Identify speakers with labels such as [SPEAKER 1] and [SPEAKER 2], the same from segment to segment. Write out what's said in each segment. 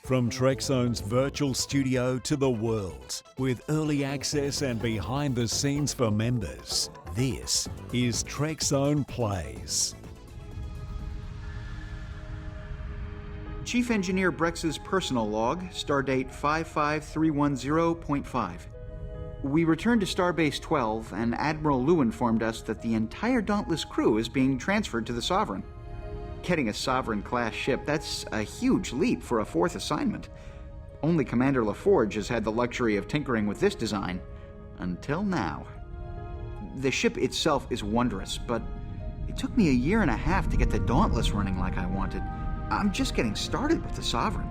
[SPEAKER 1] From Trekzone's virtual studio to the world, with early access and behind the scenes for members, this is Trekzone Plays.
[SPEAKER 2] Chief Engineer Brex's personal log, stardate 55310.5. We returned to Starbase 12, and Admiral Liu informed us that the entire Dauntless crew is being transferred to the Sovereign. Getting a Sovereign-class ship, that's a huge leap for a fourth assignment. Only Commander LaForge has had the luxury of tinkering with this design. Until now. The ship itself is wondrous, but it took me a year and a half to get the Dauntless running like I wanted. I'm just getting started with the Sovereign.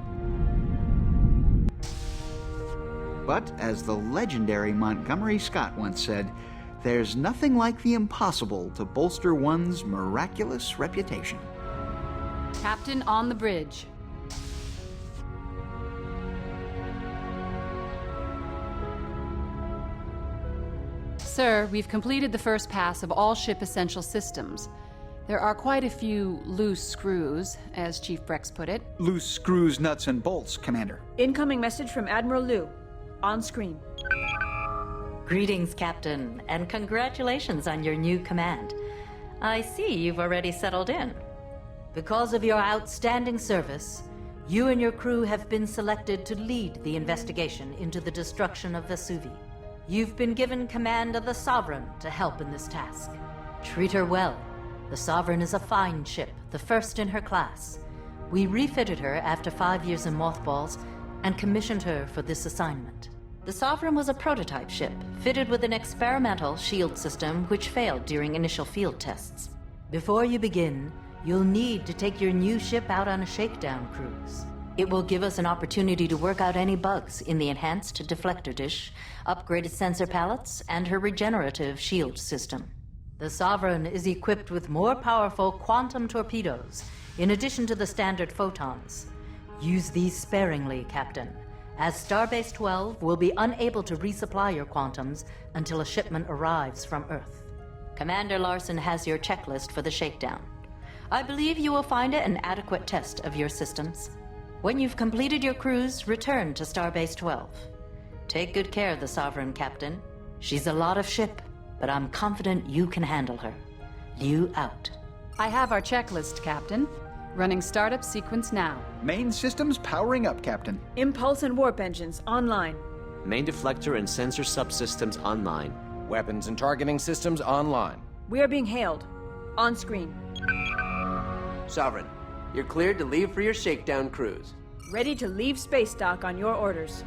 [SPEAKER 2] But, as the legendary Montgomery Scott once said, there's nothing like the impossible to bolster one's miraculous reputation.
[SPEAKER 3] Captain on the bridge. Sir, we've completed the first pass of all ship essential systems. There are quite a few loose screws, as Chief Brex put it.
[SPEAKER 2] Loose screws, nuts, and bolts, Commander.
[SPEAKER 4] Incoming message from Admiral Liu. On screen.
[SPEAKER 5] Greetings, Captain, and congratulations on your new command. I see you've already settled in. Because of your outstanding service, you and your crew have been selected to lead the investigation into the destruction of Vesuvi. You've been given command of the Sovereign to help in this task. Treat her well. The Sovereign is a fine ship, the first in her class. We refitted her after 5 years in mothballs and commissioned her for this assignment. The Sovereign was a prototype ship, fitted with an experimental shield system which failed during initial field tests. Before you begin, you'll need to take your new ship out on a shakedown cruise. It will give us an opportunity to work out any bugs in the enhanced deflector dish, upgraded sensor palettes, and her regenerative shield system. The Sovereign is equipped with more powerful quantum torpedoes, in addition to the standard photons. Use these sparingly, Captain, as Starbase 12 will be unable to resupply your quantums until a shipment arrives from Earth. Commander Larson has your checklist for the shakedown. I believe you will find it an adequate test of your systems. When you've completed your cruise, return to Starbase 12. Take good care of the Sovereign, Captain. She's a lot of ship, but I'm confident you can handle her. Liu out.
[SPEAKER 3] I have our checklist, Captain. Running startup sequence now.
[SPEAKER 2] Main systems powering up, Captain.
[SPEAKER 4] Impulse and warp engines online.
[SPEAKER 6] Main deflector and sensor subsystems online.
[SPEAKER 7] Weapons and targeting systems online.
[SPEAKER 4] We are being hailed. On screen.
[SPEAKER 8] Sovereign, you're cleared to leave for your shakedown cruise.
[SPEAKER 4] Ready to leave space dock on your orders.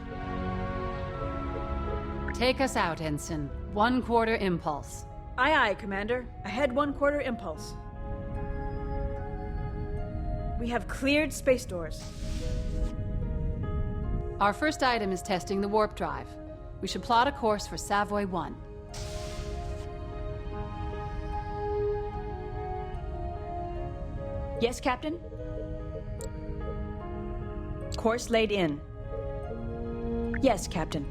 [SPEAKER 3] Take us out, Ensign. 1/4 impulse.
[SPEAKER 4] Aye, aye, Commander. Ahead 1/4 impulse. We have cleared space doors.
[SPEAKER 3] Our first item is testing the warp drive. We should plot a course for Savoy 1.
[SPEAKER 4] Yes, Captain? Course laid in. Yes, Captain.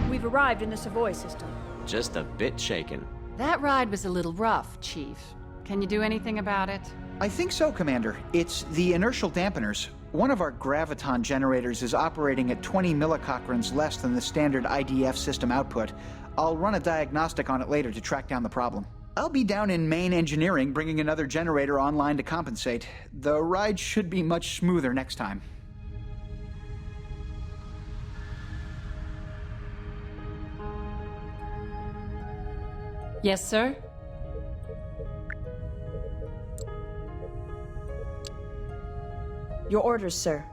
[SPEAKER 4] We've arrived in the Savoy system.
[SPEAKER 6] Just a bit shaken.
[SPEAKER 3] That ride was a little rough, Chief. Can you do anything about it?
[SPEAKER 2] I think so, Commander. It's the inertial dampeners. One of our graviton generators is operating at 20 millicochrons less than the standard IDF system output. I'll run a diagnostic on it later to track down the problem. I'll be down in main engineering bringing another generator online to compensate. The ride should be much smoother next time.
[SPEAKER 3] Yes, sir?
[SPEAKER 4] Your orders, sir.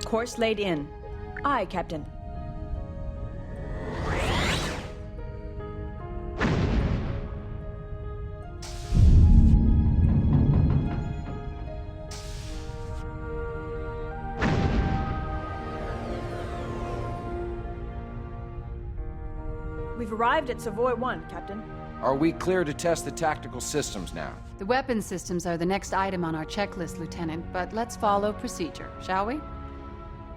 [SPEAKER 4] Course laid in. Aye, Captain. We've arrived at Savoy 1, Captain.
[SPEAKER 7] Are we clear to test the tactical systems now?
[SPEAKER 3] The weapon systems are the next item on our checklist, Lieutenant, but let's follow procedure, shall we?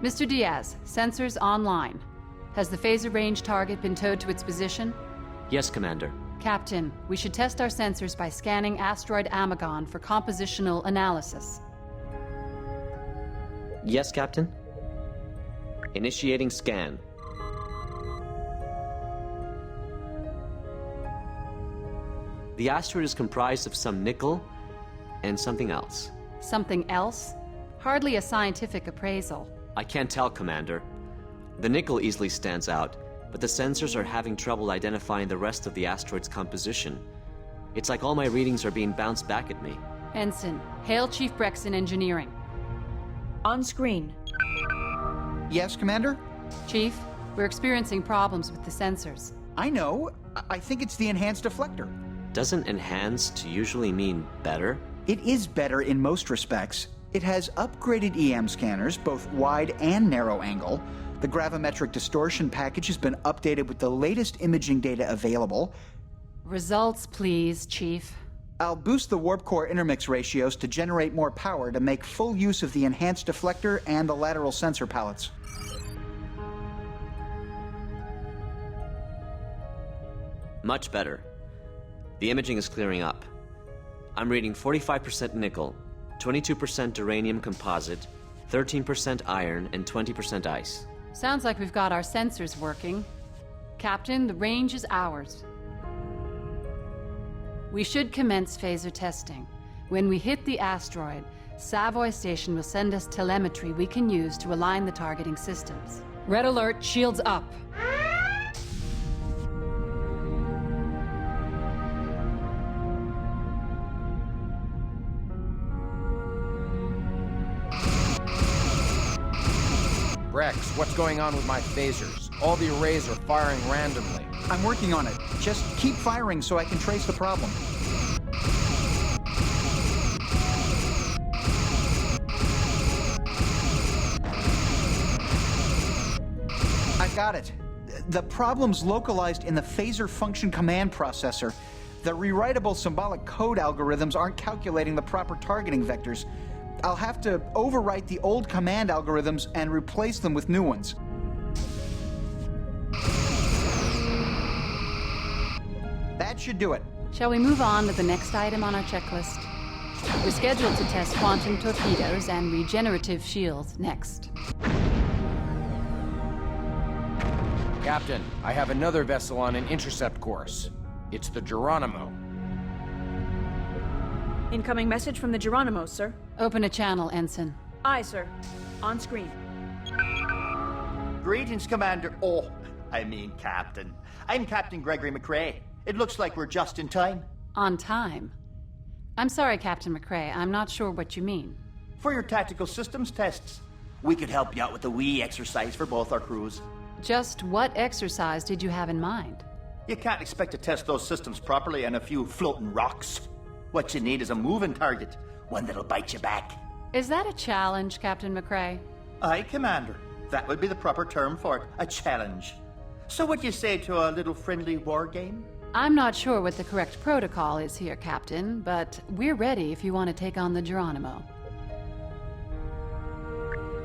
[SPEAKER 3] Mr. Diaz, sensors online. Has the phaser range target been towed to its position?
[SPEAKER 6] Yes, Commander.
[SPEAKER 3] Captain, we should test our sensors by scanning asteroid Amagon for compositional analysis.
[SPEAKER 6] Yes, Captain. Initiating scan. The asteroid is comprised of some nickel and something else.
[SPEAKER 3] Something else? Hardly a scientific appraisal.
[SPEAKER 6] I can't tell, Commander. The nickel easily stands out, but the sensors are having trouble identifying the rest of the asteroid's composition. It's like all my readings are being bounced back at me.
[SPEAKER 3] Ensign, hail Chief Brex in Engineering.
[SPEAKER 4] On screen.
[SPEAKER 2] Yes, Commander?
[SPEAKER 3] Chief, we're experiencing problems with the sensors.
[SPEAKER 2] I know. I think it's the enhanced deflector.
[SPEAKER 6] Doesn't enhanced usually mean better?
[SPEAKER 2] It is better in most respects. It has upgraded EM scanners, both wide and narrow angle. The gravimetric distortion package has been updated with the latest imaging data available.
[SPEAKER 3] Results, please, Chief.
[SPEAKER 2] I'll boost the warp core intermix ratios to generate more power to make full use of the enhanced deflector and the lateral sensor pallets.
[SPEAKER 6] Much better. The imaging is clearing up. I'm reading 45% nickel, 22% uranium composite, 13% iron, and 20% ice.
[SPEAKER 3] Sounds like we've got our sensors working. Captain, the range is ours. We should commence phaser testing. When we hit the asteroid, Savoy Station will send us telemetry we can use to align the targeting systems. Red alert, shields up.
[SPEAKER 7] Brex, what's going on with my phasers? All the arrays are firing randomly.
[SPEAKER 2] I'm working on it. Just keep firing so I can trace the problem. I got it. The problem's localized in the phaser function command processor. The rewritable symbolic code algorithms aren't calculating the proper targeting vectors. I'll have to overwrite the old command algorithms and replace them with new ones. That should do it.
[SPEAKER 3] Shall we move on to the next item on our checklist? We're scheduled to test quantum torpedoes and regenerative shields next.
[SPEAKER 7] Captain, I have another vessel on an intercept course. It's the Geronimo.
[SPEAKER 4] Incoming message from the Geronimo, sir.
[SPEAKER 3] Open a channel, Ensign.
[SPEAKER 4] Aye, sir. On screen.
[SPEAKER 9] Greetings, Commander. Oh, I mean, Captain. I'm Captain Gregory McRae. It looks like we're just in time.
[SPEAKER 3] On time? I'm sorry, Captain McRae. I'm not sure what you mean.
[SPEAKER 9] For your tactical systems tests. We could help you out with a wee exercise for both our crews.
[SPEAKER 3] Just what exercise did you have in mind?
[SPEAKER 9] You can't expect to test those systems properly on a few floating rocks. What you need is a moving target, one that'll bite you back.
[SPEAKER 3] Is that a challenge, Captain McRae?
[SPEAKER 9] Aye, Commander. That would be the proper term for it, a challenge. So what do you say to a little friendly war game?
[SPEAKER 3] I'm not sure what the correct protocol is here, Captain, but we're ready if you want to take on the Geronimo.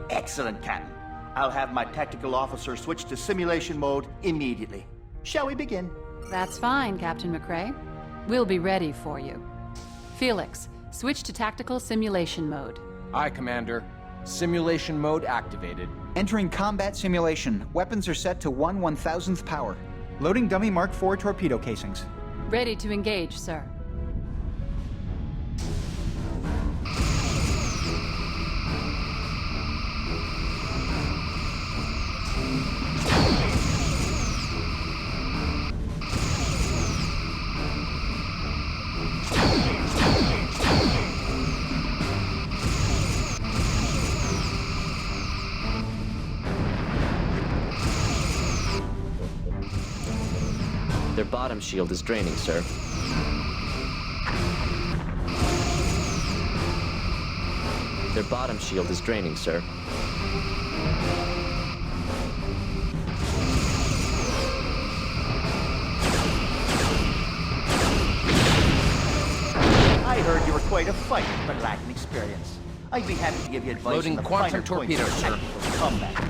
[SPEAKER 9] Excellent, Captain. I'll have my tactical officer switch to simulation mode immediately. Shall we begin?
[SPEAKER 3] That's fine, Captain McRae. We'll be ready for you. Felix, switch to tactical simulation mode.
[SPEAKER 7] Aye, Commander. Simulation mode activated.
[SPEAKER 2] Entering combat simulation. Weapons are set to 1/1000th power. Loading dummy Mark IV torpedo casings.
[SPEAKER 3] Ready to engage, sir.
[SPEAKER 6] Their bottom shield is draining, sir. Their bottom shield is draining, sir.
[SPEAKER 9] I heard you were quite a fighter, but lacking experience. I'd be happy to give you advice
[SPEAKER 7] Loading
[SPEAKER 9] on the
[SPEAKER 7] quantum
[SPEAKER 9] finer points
[SPEAKER 7] torpedoes,
[SPEAKER 9] of
[SPEAKER 7] sir.
[SPEAKER 9] tactical combat.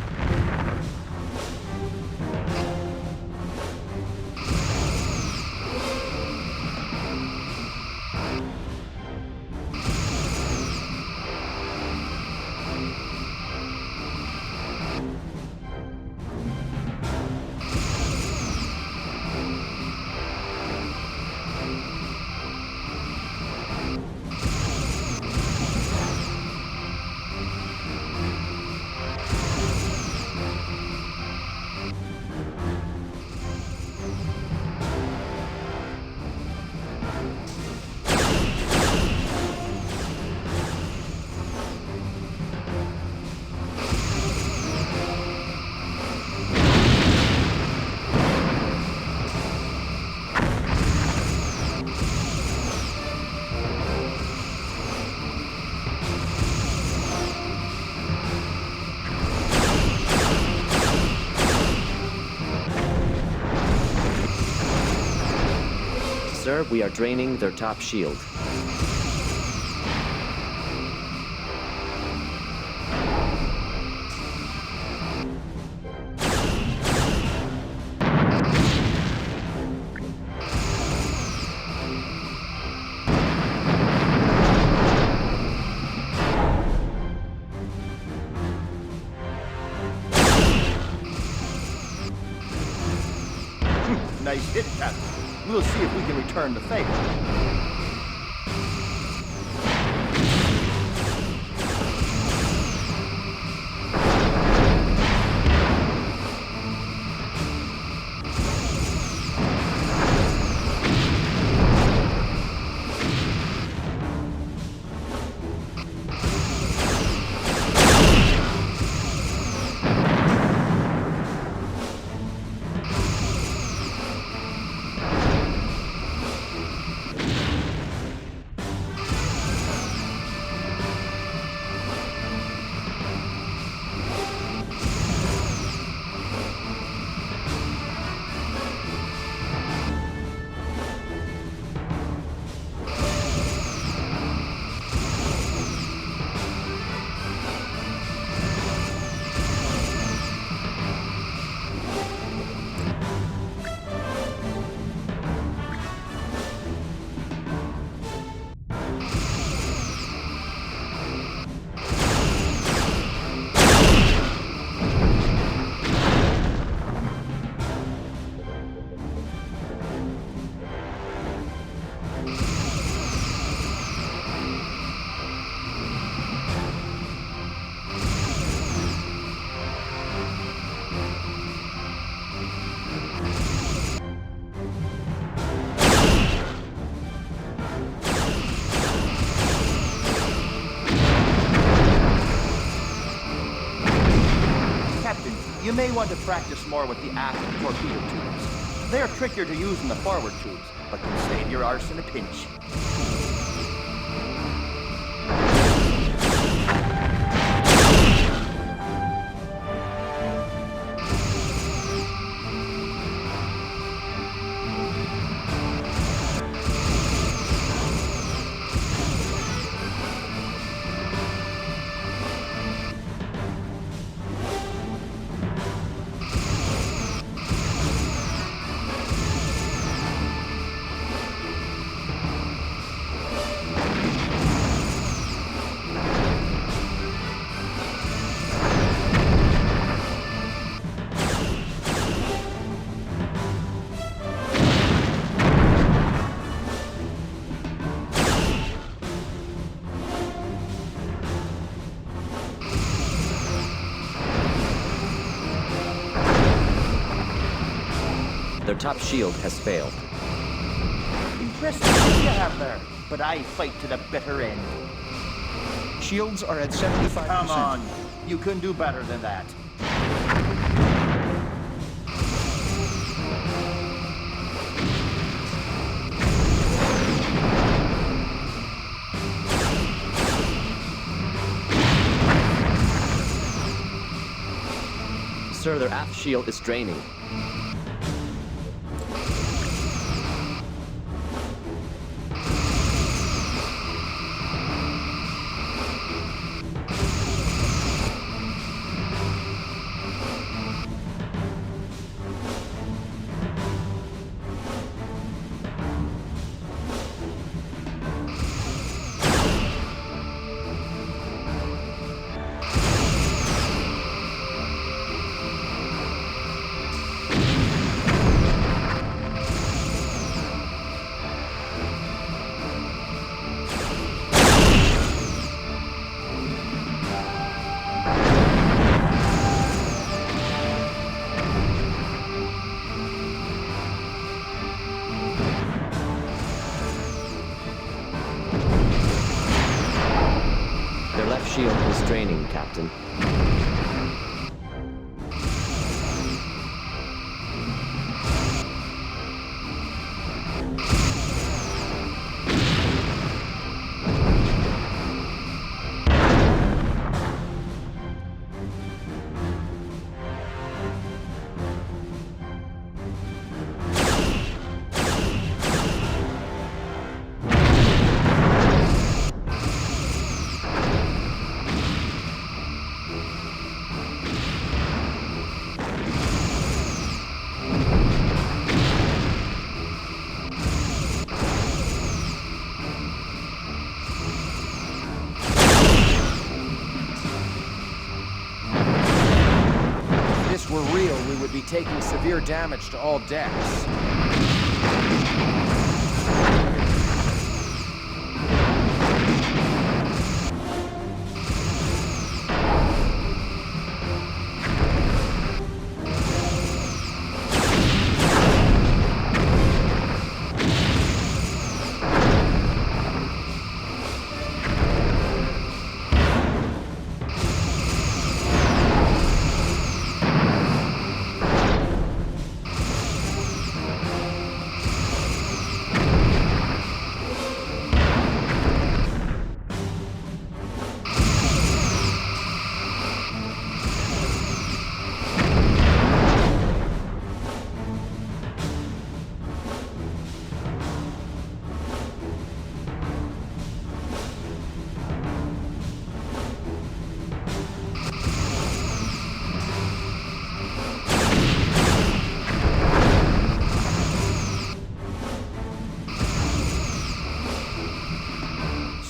[SPEAKER 6] Sir, we are draining their top shield.
[SPEAKER 9] Nice hit, Captain. We'll see if we can return the favor. You may want to practice more with the aft torpedo tubes. They are trickier to use than the forward tubes, but can save your arse in a pinch.
[SPEAKER 6] Their top shield has failed.
[SPEAKER 9] Impressive what you have there, but I fight to the bitter end.
[SPEAKER 2] Shields are at 75%.
[SPEAKER 9] Come on, you can do better than that.
[SPEAKER 6] Sir, their aft shield is draining. Captain.
[SPEAKER 7] If this were real, we would be taking severe damage to all decks.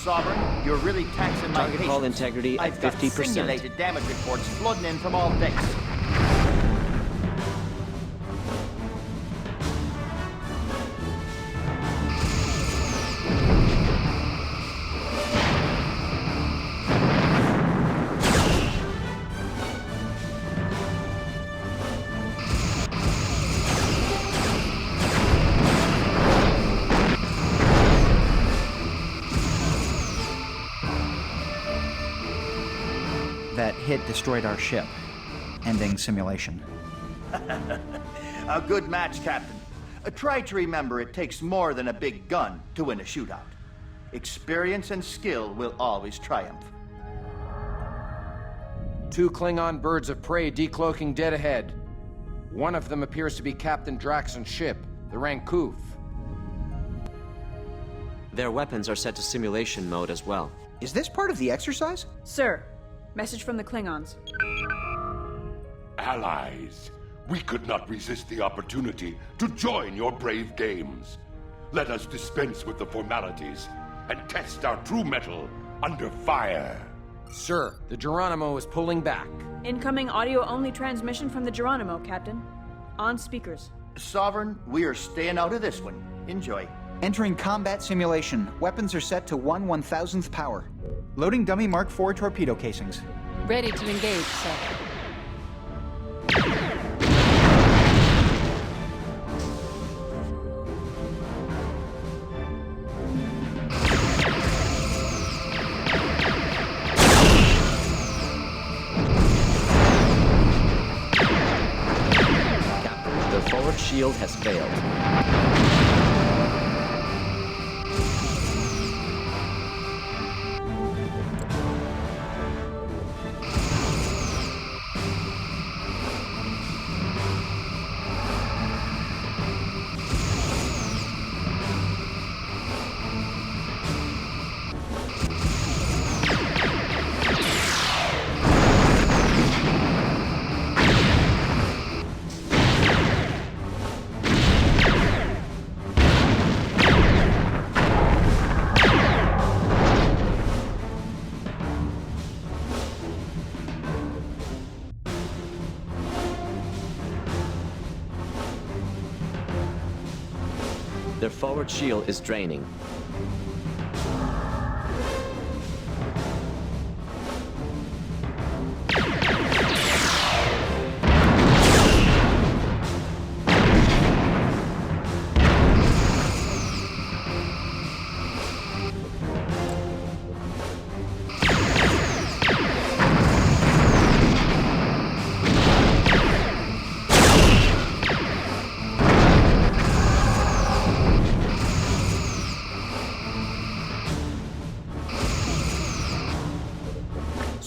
[SPEAKER 9] Sovereign, you're really taxing my
[SPEAKER 6] Target
[SPEAKER 9] patience.
[SPEAKER 6] hull integrity at
[SPEAKER 9] I've got
[SPEAKER 6] 50%.
[SPEAKER 9] simulated damage reports flooding in from all decks.
[SPEAKER 2] That hit destroyed our ship, ending simulation.
[SPEAKER 9] A good match, Captain. Try to remember it takes more than a big gun to win a shootout. Experience and skill will always triumph.
[SPEAKER 7] 2 Klingon birds of prey decloaking dead ahead. One of them appears to be Captain Draxon's ship, the Rankoof.
[SPEAKER 6] Their weapons are set to simulation mode as well.
[SPEAKER 2] Is this part of the exercise?
[SPEAKER 4] Sir, message from the Klingons.
[SPEAKER 10] Allies, we could not resist the opportunity to join your brave games. Let us dispense with the formalities and test our true mettle under fire.
[SPEAKER 7] Sir, the Geronimo is pulling back.
[SPEAKER 4] Incoming audio-only transmission from the Geronimo, Captain. On speakers.
[SPEAKER 9] Sovereign, we are staying out of this one. Enjoy.
[SPEAKER 2] Entering combat simulation. Weapons are set to 1/1000th power. Loading dummy Mark IV torpedo casings.
[SPEAKER 3] Ready to engage, sir.
[SPEAKER 6] Captain, the forward shield has failed. Their forward shield is draining.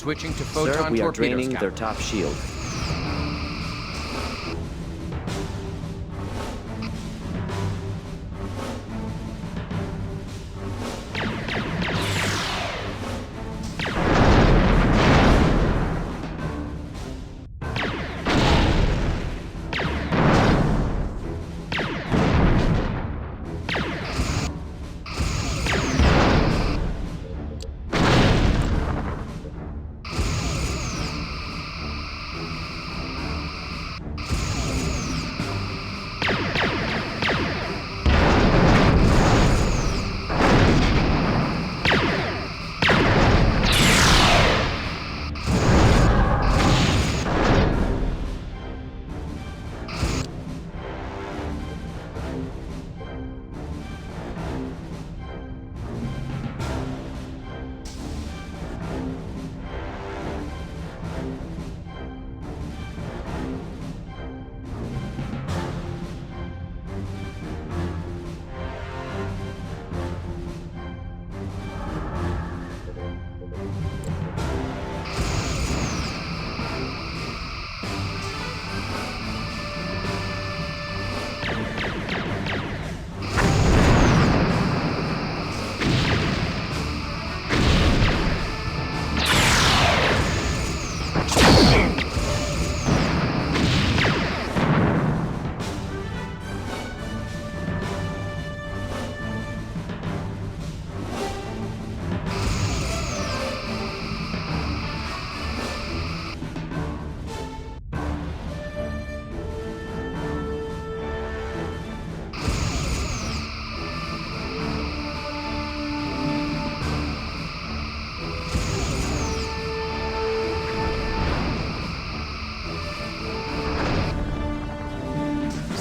[SPEAKER 7] Switching to photon
[SPEAKER 6] Sir, we are
[SPEAKER 7] torpedoes,
[SPEAKER 6] draining
[SPEAKER 7] Captain.
[SPEAKER 6] their top shield.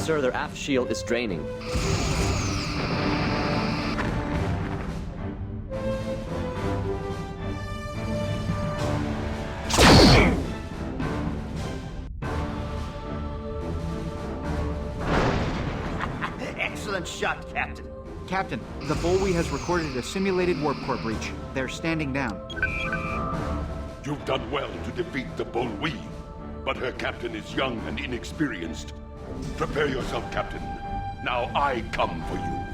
[SPEAKER 6] Sir, their aft shield is draining.
[SPEAKER 9] Excellent shot, Captain.
[SPEAKER 2] Captain, the Bullwee has recorded a simulated warp core breach. They're standing down.
[SPEAKER 10] You've done well to defeat the Bullwee, but her captain is young and inexperienced. Prepare yourself, Captain. Now I come for you.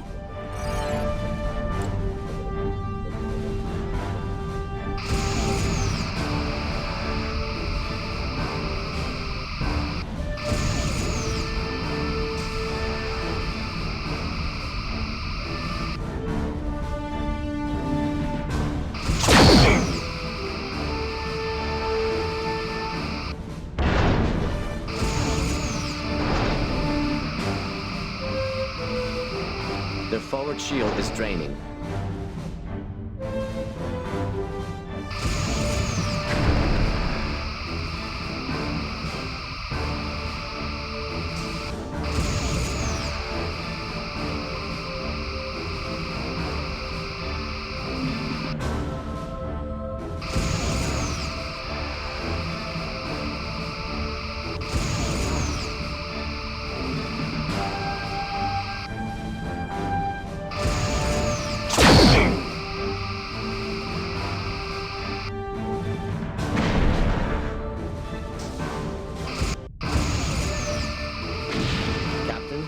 [SPEAKER 6] Their forward shield is draining.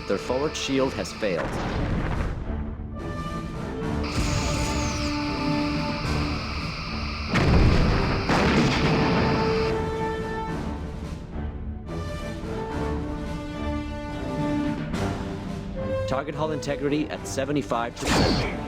[SPEAKER 6] Their forward shield has failed. Target hull integrity at 75%.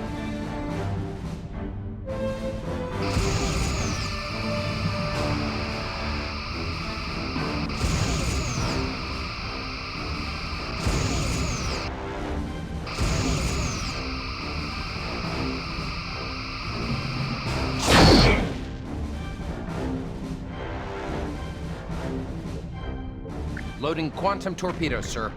[SPEAKER 7] Loading quantum torpedoes, sir.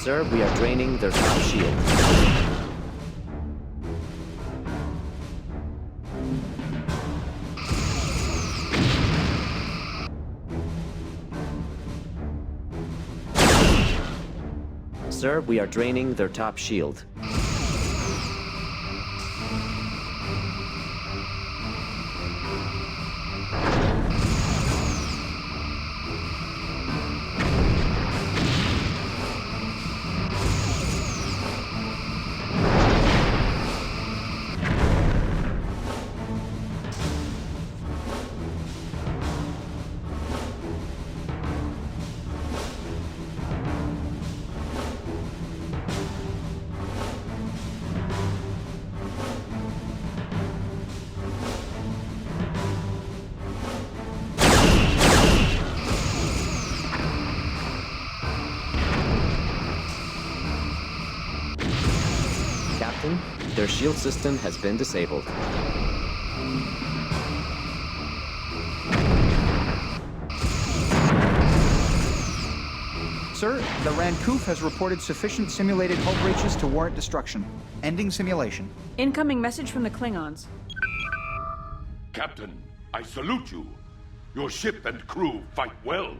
[SPEAKER 6] Sir, we are draining their top shield. Sir, we are draining their top shield. Captain, their shield system has been disabled.
[SPEAKER 2] Sir, the Rancoof has reported sufficient simulated hull breaches to warrant destruction. Ending simulation.
[SPEAKER 4] Incoming message from the Klingons.
[SPEAKER 10] Captain, I salute you. Your ship and crew fight well.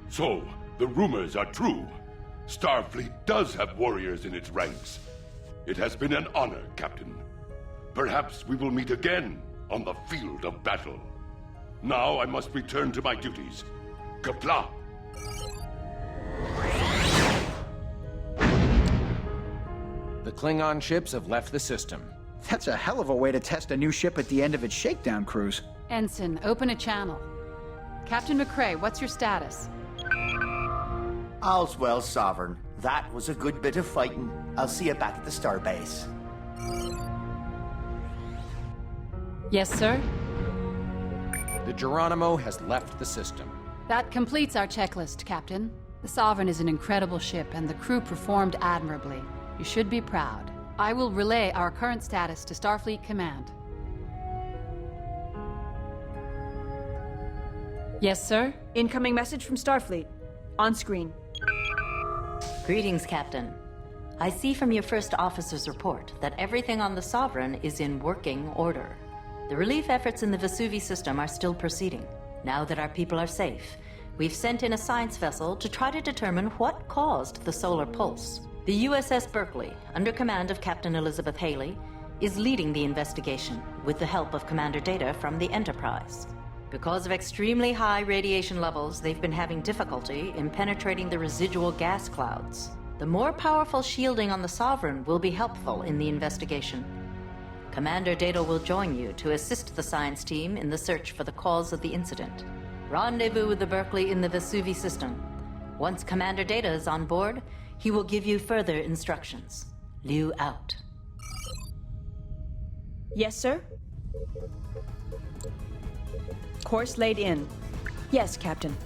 [SPEAKER 10] So, the rumors are true. Starfleet does have warriors in its ranks. It has been an honor, Captain. Perhaps we will meet again on the field of battle. Now I must return to my duties. Kapla!
[SPEAKER 7] The Klingon ships have left the system.
[SPEAKER 2] That's a hell of a way to test a new ship at the end of its shakedown cruise.
[SPEAKER 3] Ensign, open a channel. Captain McCrae, what's your status?
[SPEAKER 9] All's well, Sovereign. That was a good bit of fighting. I'll see you back at the Starbase.
[SPEAKER 3] Yes, sir?
[SPEAKER 7] The Geronimo has left the system.
[SPEAKER 3] That completes our checklist, Captain. The Sovereign is an incredible ship, and the crew performed admirably. You should be proud. I will relay our current status to Starfleet Command. Yes, sir?
[SPEAKER 4] Incoming message from Starfleet. On screen.
[SPEAKER 5] Greetings, Captain. I see from your first officer's report that everything on the Sovereign is in working order. The relief efforts in the Vesuvi system are still proceeding. Now that our people are safe, we've sent in a science vessel to try to determine what caused the solar pulse. The USS Berkeley, under command of Captain Elizabeth Haley, is leading the investigation with the help of Commander Data from the Enterprise. Because of extremely high radiation levels, they've been having difficulty in penetrating the residual gas clouds. The more powerful shielding on the Sovereign will be helpful in the investigation. Commander Data will join you to assist the science team in the search for the cause of the incident. Rendezvous with the Berkeley in the Vesuvi system. Once Commander Data is on board, he will give you further instructions. Liu out.
[SPEAKER 4] Yes, sir? Course laid in. Yes, Captain.